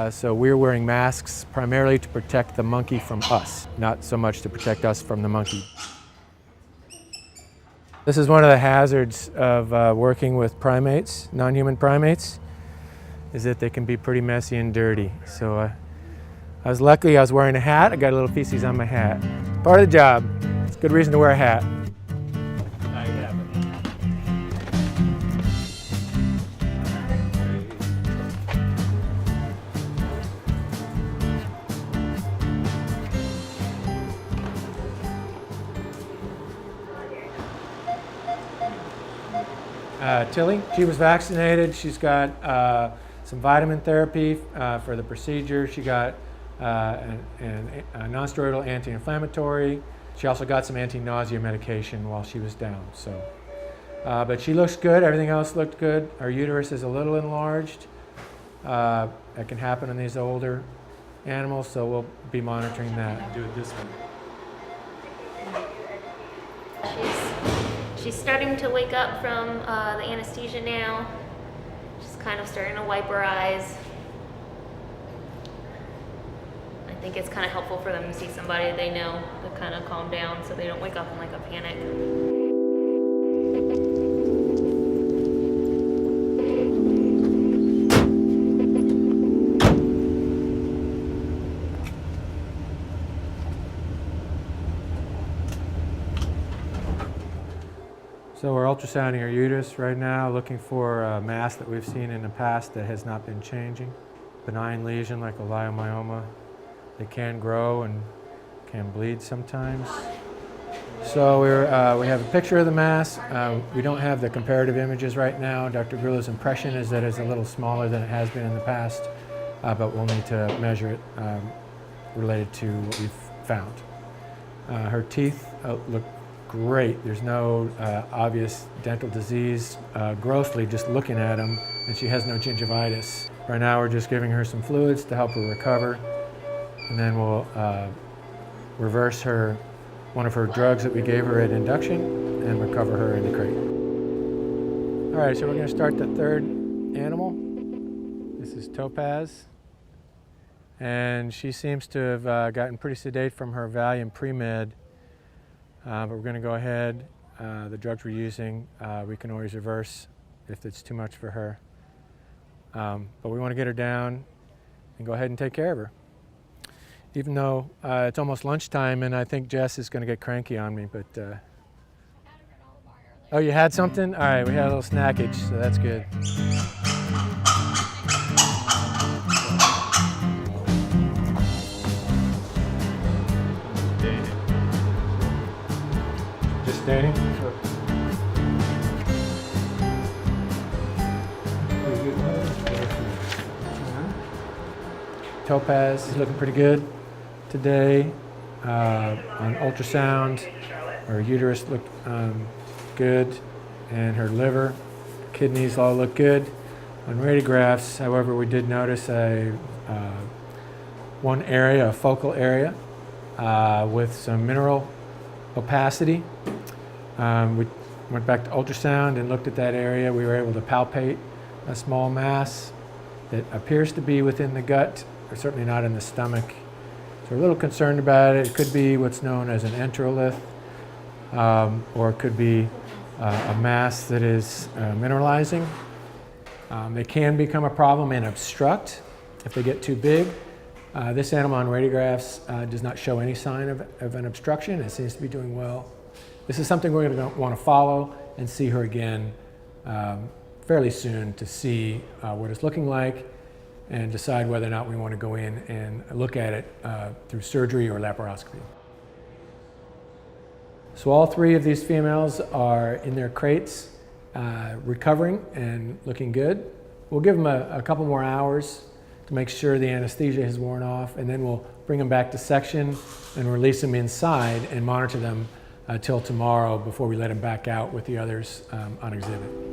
So we're wearing masks primarily to protect the monkey from us, not so much to protect us from the monkey. This is one of the hazards of working with primates, non-human primates, is that they can be pretty messy and dirty. So I was lucky I was wearing a hat. I got a little feces on my hat. Part of the job. It's a good reason to wear a hat. Tilly, she was vaccinated. She's got some vitamin therapy for the procedure. She got a non-steroidal anti-inflammatory. She also got some anti-nausea medication while she was down. So, but she looks good. Everything else looked good. Her uterus is a little enlarged. That can happen in these older animals, so we'll be monitoring that. Do it this way. She's starting to wake up from the anesthesia now. She's kind of starting to wipe her eyes. I think it's kind of helpful for them to see somebody they know to kind of calm down so they don't wake up in like a panic. So we're ultrasounding her uterus right now, looking for a mass that we've seen in the past that has not been changing. Benign lesion like a leiomyoma. They can grow and can bleed sometimes. So we have a picture of the mass. We don't have the comparative images right now. Dr. Grillo's impression is that it's a little smaller than it has been in the past, but we'll need to measure it related to what we've found. Her teeth look great. There's no obvious dental disease grossly just looking at them, and she has no gingivitis. Right now we're just giving her some fluids to help her recover, and then we'll reverse one of her drugs that we gave her at induction and recover her in the crate. All right, so we're going to start the third animal. This is Topaz, and she seems to have gotten pretty sedate from her Valium pre-med. But we're going to go ahead. The drugs we're using, we can always reverse if it's too much for her. But we want to get her down and go ahead and take care of her. Even though it's almost lunchtime and I think Jess is going to get cranky on me, but... Oh, you had something? All right, we had a little snackage, so that's good. Standing. Topaz is looking pretty good today. On ultrasound, her uterus looked good, and her liver, kidneys all look good. On radiographs, however, we did notice one area, a focal area, with some mineral opacity. We went back to ultrasound and looked at that area. We were able to palpate a small mass that appears to be within the gut, or certainly not in the stomach. So we're a little concerned about it. It could be what's known as an enterolith, or it could be a mass that is mineralizing. They can become a problem and obstruct if they get too big. This animal on radiographs does not show any sign of an obstruction. It seems to be doing well. This is something we're going to want to follow and see her again fairly soon to see what it's looking like and decide whether or not we want to go in and look at it through surgery or laparoscopy. So all three of these females are in their crates, recovering and looking good. We'll give them a couple more hours to make sure the anesthesia has worn off, and then we'll bring them back to section and release them inside and monitor them till tomorrow before we let them back out with the others on exhibit.